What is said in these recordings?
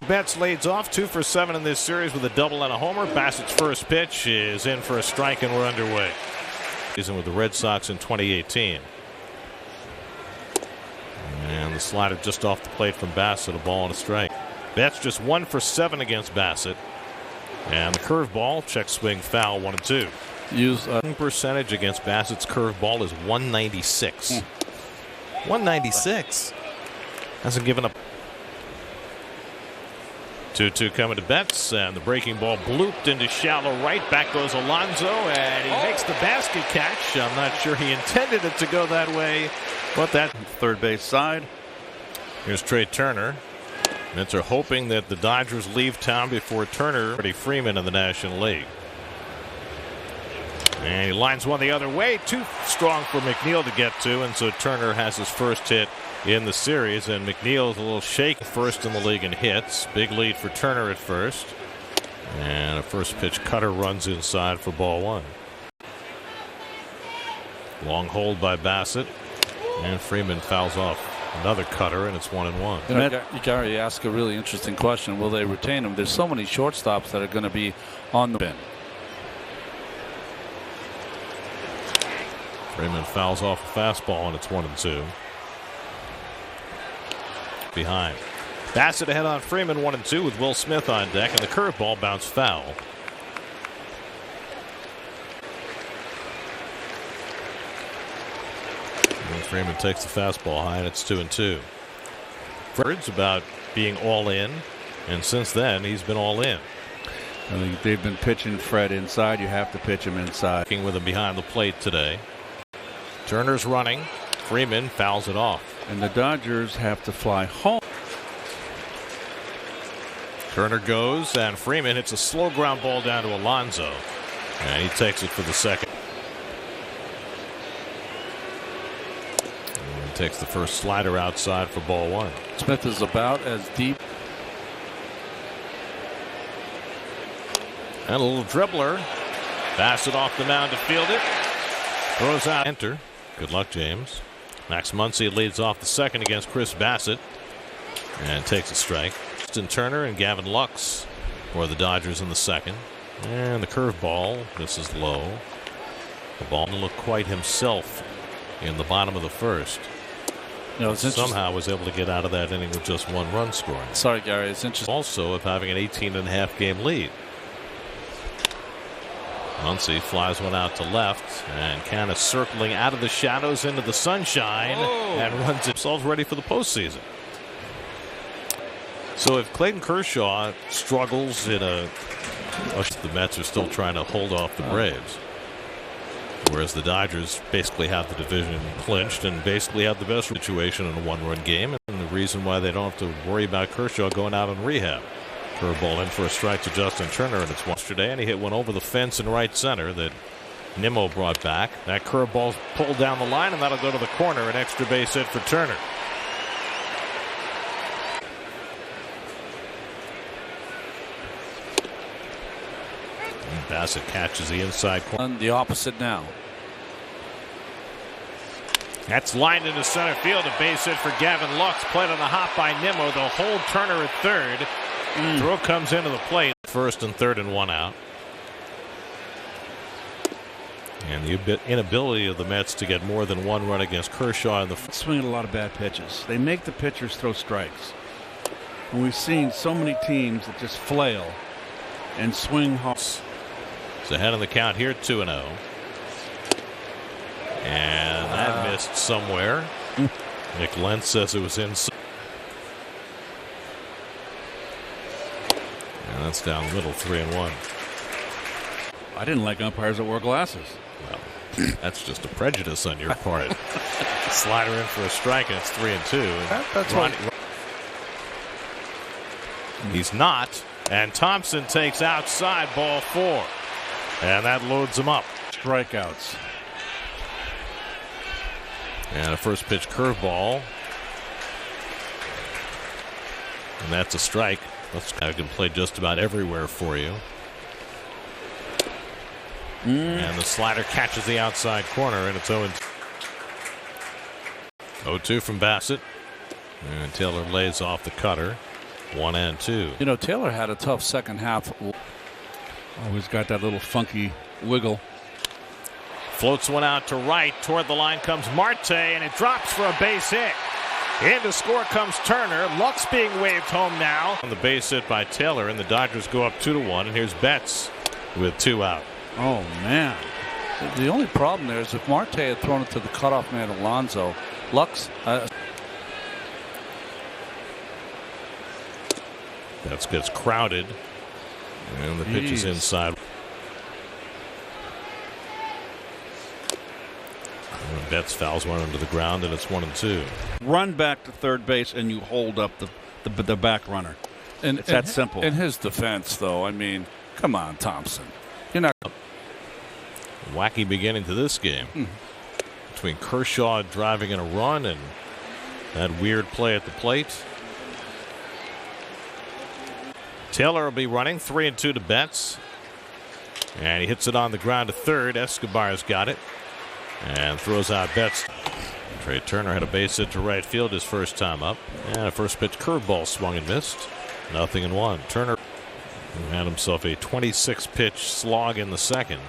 Betts leads off 2 for 7 in this series with a double and a homer. Bassitt's first pitch is in for a strike, and we're underway. Season with the Red Sox in 2018. And the slider just off the plate from Bassitt, a ball and a strike. Betts just 1 for 7 against Bassitt. And the curveball, check swing foul, 1-2. Percentage against Bassitt's curveball is 196. 196. Hasn't given up. 2-2 coming to Betts, and the breaking ball blooped into shallow right. Back goes Alonso, and he makes the basket catch. I'm not sure he intended it to go that way, but that third base side. Here's Trey Turner. Mets are hoping that the Dodgers leave town before Turner. Freddie Freeman in the National League. And he lines one the other way. Too strong for McNeil to get to, and so Turner has his first hit in the series, and McNeil's a little shaky. First in the league in hits. Big lead for Turner at first. And a first pitch cutter runs inside for ball 1. Long hold by Bassitt, and Freeman fouls off another cutter, and it's 1-1. You know, Gary asked a really interesting question. Will they retain him? There's so many shortstops that are going to be on the bin. Freeman fouls off a fastball, and it's 1-2. Behind. Bassitt ahead on Freeman, 1-2 with Will Smith on deck, and the curveball bounced foul. And Freeman takes the fastball high, and it's 2-2. Words about being all in, and since then he's been all in. I think they've been pitching Fred inside. You have to pitch him inside. Working with him behind the plate today. Turner's running. Freeman fouls it off. And the Dodgers have to fly home. Turner goes, and Freeman hits a slow ground ball down to Alonso. And he takes it for the second. And takes the first slider outside for ball 1. Smith is about as deep. And a little dribbler. Bassitt off the mound to field it. Throws out. Enter. Good luck, James. Max Muncy leads off the second against Chris Bassitt and takes a strike. Justin Turner and Gavin Lux for the Dodgers in the second. And the curveball, this is low. The ball didn't look quite himself in the bottom of the first. No, it's somehow was able to get out of that inning with just 1 run scoring. Sorry, Gary. It's interesting. Also of having an 18.5 game lead. Muncy flies one out to left, and kind of circling out of the shadows into the sunshine, and runs himself ready for the postseason. So if Clayton Kershaw struggles in the Mets are still trying to hold off the Braves, whereas the Dodgers basically have the division clinched and basically have the best situation in a 1-run game, and the reason why they don't have to worry about Kershaw going out on rehab. Curveball in for a strike to Justin Turner, and it's yesterday, and he hit one over the fence in right center that Nimmo brought back. That curveball's pulled down the line, and that'll go to the corner. An extra base hit for Turner. And Bassitt catches the inside corner. On the opposite now. That's lined into center field. A base hit for Gavin Lux. Played on the hop by Nimmo. They'll hold Turner at third. Throw comes into the plate. First and third and 1 out. And the inability of the Mets to get more than 1 run against Kershaw in the swinging a lot of bad pitches. They make the pitchers throw strikes. And we've seen so many teams that just flail and swing hard. It's ahead of the count here, 2-0. And that missed somewhere. Nick Lentz says it was inside. And that's down the middle, 3-1. I didn't like umpires that wore glasses. Well, that's just a prejudice on your part. Slider in for a strike, and it's 3-2. That's right. He's not. And Thompson takes outside, ball 4. And that loads him up. Strikeouts. And a first pitch curveball. And that's a strike. I can play just about everywhere for you. And the slider catches the outside corner, and it's 0-2. 0-2 from Bassitt. And Taylor lays off the cutter. 1-2. You know, Taylor had a tough second half. Always got that little funky wiggle. Floats one out to right. Toward the line comes Marte, and it drops for a base hit. In to score comes Turner. Luck's being waved home now. On the base hit by Taylor, and the Dodgers go up 2-1. And here's Betts with 2 out. Oh, man. The only problem there is if Marte had thrown it to the cutoff man Alonso, Lux. Betts gets crowded, and the pitch is inside. And Betts fouls one into the ground, and it's 1-2. Run back to third base, and you hold up the back runner. And it's that simple. In his defense, though, I mean, come on, Thompson. You're not. Wacky beginning to this game. Between Kershaw driving in a run and that weird play at the plate. Taylor will be running 3-2 to Betts. And he hits it on the ground to third. Escobar's got it. And throws out Betts. Trey Turner had a base hit to right field his first time up. And a first pitch curveball swung and missed. 0-1. Turner had himself a 26-pitch slog in the second.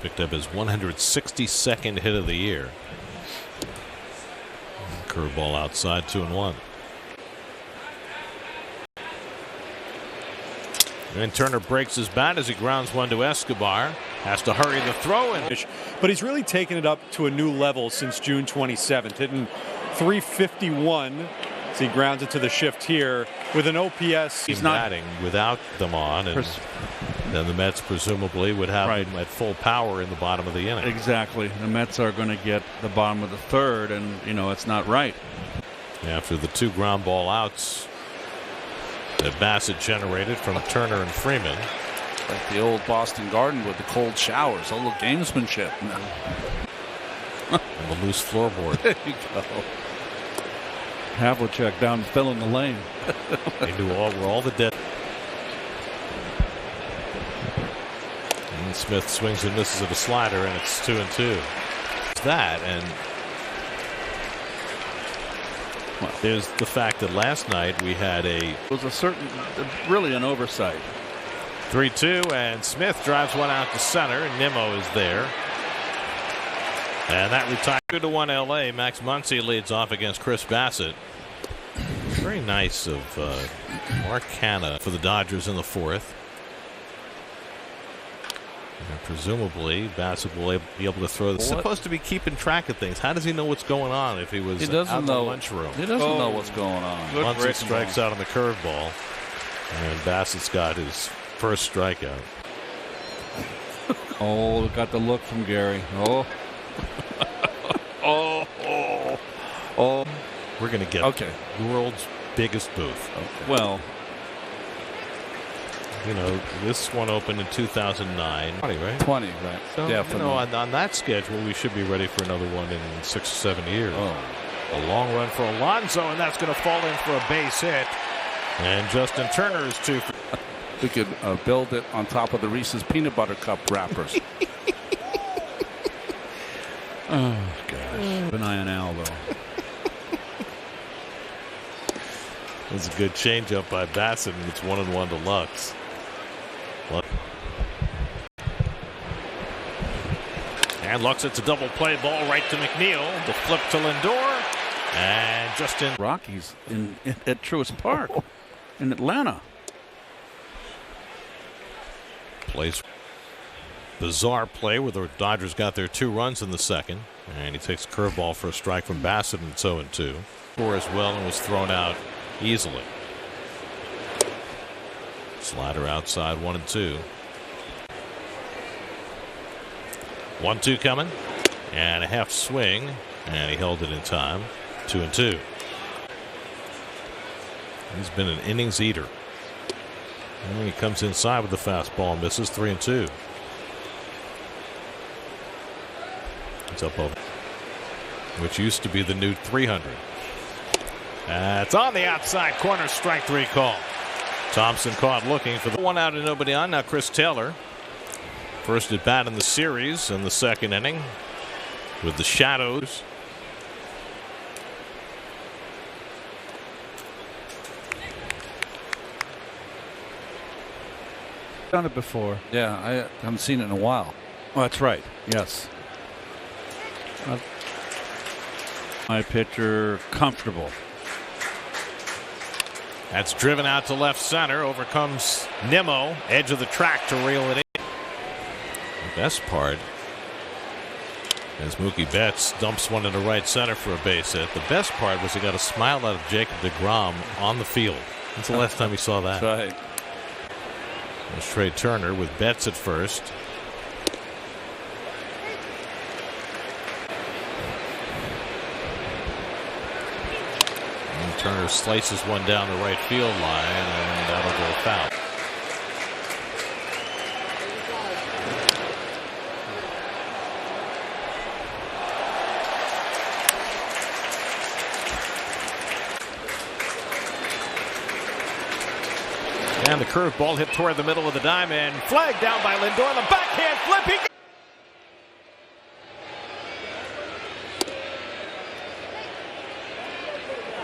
Picked up his 162nd hit of the year. Curveball outside, 2-1. And Turner breaks his bat as he grounds one to Escobar. Has to hurry the throw. But he's really taken it up to a new level since June 27th, hitting .351 as he grounds it to the shift here with an OPS. He's not batting without them on, and then the Mets presumably would have him at full power in the bottom of the inning. Exactly. The Mets are going to get the bottom of the third, and, you know, it's not right. After the 2 ground ball outs that Bassitt generated from Turner and Freeman. Like the old Boston Garden with the cold showers, a little gamesmanship. And the loose floorboard. There you go. Havlicek down filling the lane. They knew where all the dead. And Smith swings and misses at a slider, and it's 2-2. It's that, and there's the fact that last night we had It was really an oversight. 3-2, and Smith drives one out to center, and Nimmo is there. And that retires 2-1 LA. Max Muncy leads off against Chris Bassitt. Very nice of Mark Hanna for the Dodgers in the fourth. And presumably Bassitt will be able to throw. He's supposed to be keeping track of things. How does he know what's going on if he was out in the lunchroom? He doesn't know what's going on. Muncy strikes out on the curveball, and Bassitt's got his first strikeout. Oh, got the look from Gary. Oh. Oh. We're going to get the world's biggest booth. Okay. Well, you know, this one opened in 2009. 20, right? 20, right. So, you know, on that schedule, we should be ready for another one in 6 or 7 years. Oh. A long run for Alonso, and that's going to fall in for a base hit. And Justin Turner is 2 for. We could build it on top of the Reese's Peanut Butter Cup wrappers. Oh, gosh. Keep an eye on Al, though. That's a good changeup by Bassitt, and it's 1-1 to Lux. And Lux hits a double play ball right to McNeil. The flip to Lindor. And Justin. Rockies at Truist Park in Atlanta. Plays bizarre play where the Dodgers got their 2 runs in the second, and he takes a curveball for a strike from Bassitt, and it's 0-2. Score as well, and was thrown out easily. Slider outside, 1-2. 1-2 coming, and a half swing, and he held it in time. 2-2. He's been an innings eater. And he comes inside with the fastball, misses. 3-2. It's up over, which used to be the new 300. It's on the outside corner, strike 3 call. Thompson caught looking for the 1 out and nobody on. Now Chris Taylor, first at bat in the series in the second inning with the Shadows. Done it before. Yeah, I haven't seen it in a while. Oh, that's right. Yes. My pitcher comfortable. That's driven out to left center. Over comes Nimmo, edge of the track to reel it in. The best part is Mookie Betts dumps one into right center for a base hit. The best part was he got a smile out of Jacob deGrom on the field. When's the last time you saw that? That's right. There's Trey Turner with Betts at first. And Turner slices one down the right field line, and that'll go foul. And the curveball hit toward the middle of the diamond. Flag down by Lindor. The backhand flip.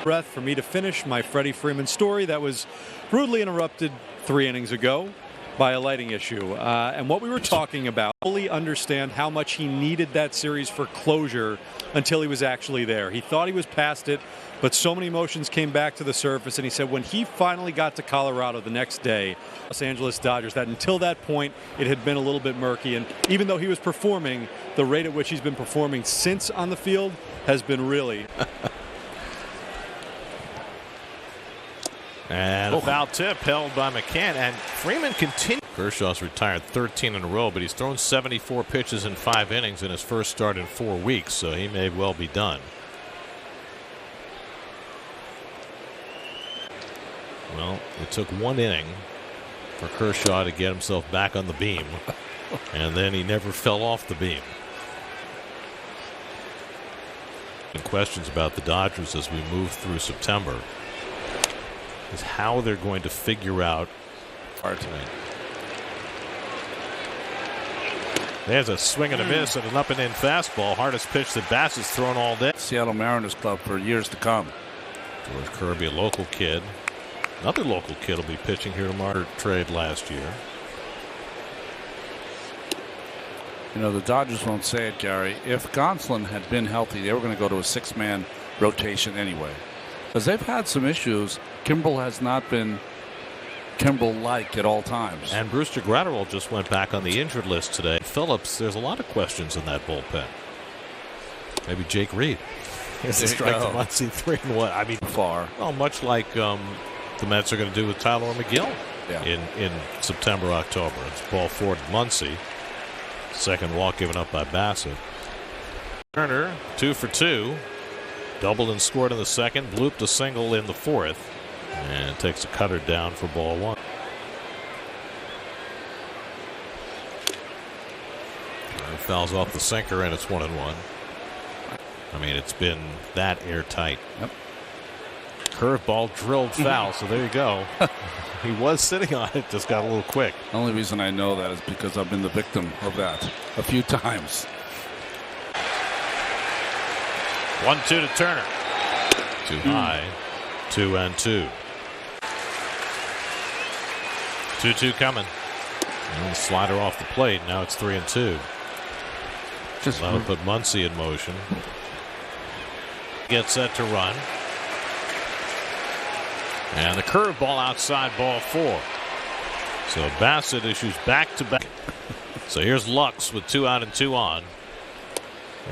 Breath for me to finish my Freddie Freeman story that was rudely interrupted 3 innings ago by a lighting issue. And what we were talking about, fully understand how much he needed that series for closure until he was actually there. He thought he was past it, but so many emotions came back to the surface, and he said when he finally got to Colorado the next day, Los Angeles Dodgers, that until that point it had been a little bit murky, and even though he was performing, the rate at which he's been performing since on the field has been really... And a foul tip held by McCann, and Freeman continued. Kershaw's retired 13 in a row, but he's thrown 74 pitches in 5 innings in his first start in 4 weeks, so he may well be done. Well, it took 1 inning for Kershaw to get himself back on the beam, and then he never fell off the beam. And questions about the Dodgers as we move through September is how they're going to figure out our tonight. There's a swing and a miss and an up and in fastball. Hardest pitch that Bassitt's thrown all day. Seattle Mariners club for years to come. George Kirby, a local kid. Another local kid will be pitching here tomorrow. Trade last year. You know, the Dodgers won't say it, Gary. If Gonsolin had been healthy, they were going to go to a 6-man rotation anyway. Because they've had some issues. Kimbrel has not been Kimbrel-like at all times. And Brewster Gratterall just went back on the injured list today. Phillips, there's a lot of questions in that bullpen. Maybe Jake Reed. Here's the strike to Muncy, 3-1. I mean, far. Well, much like the Mets are going to do with Tyler McGill in September, October. It's ball 4 to Muncy. Second walk given up by Bassitt. Turner, 2 for 2. Doubled and scored in the second. Blooped a single in the 4th. And takes a cutter down for ball 1. Fouls off the sinker, and it's 1-1. I mean, it's been that airtight. Yep. Curveball drilled foul, so there you go. He was sitting on it, just got a little quick. The only reason I know that is because I've been the victim of that a few times. 1-2 to Turner. Too high. 2-2. 2-2 coming. And the slider off the plate. Now it's 3-2. That'll put Muncy in motion. Gets set to run. And the curveball outside, ball 4. So Bassitt issues back-to-back. So here's Lux with 2 out and 2 on.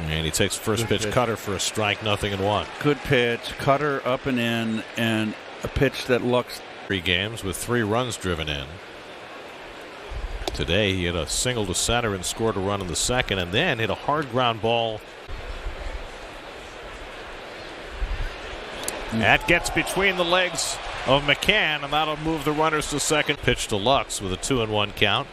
And he takes first pitch cutter for a strike, 0-1. Good pitch, cutter up and in, and a pitch that looks. 3 games with 3 runs driven in. Today he hit a single to center and scored a run in the second, and then hit a hard ground ball. That gets between the legs of McCann, and that'll move the runners to second. Pitch to Lux with a 2-1 count.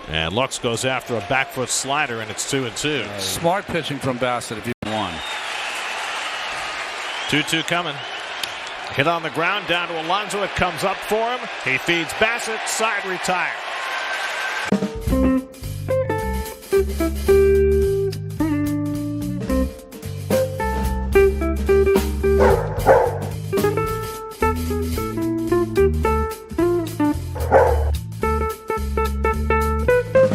And Lux goes after a back foot slider, and it's 2-2. Smart pitching from Bassitt if you won. 2-2 coming. Hit on the ground down to Alonso. It comes up for him. He feeds Bassitt. Side retire.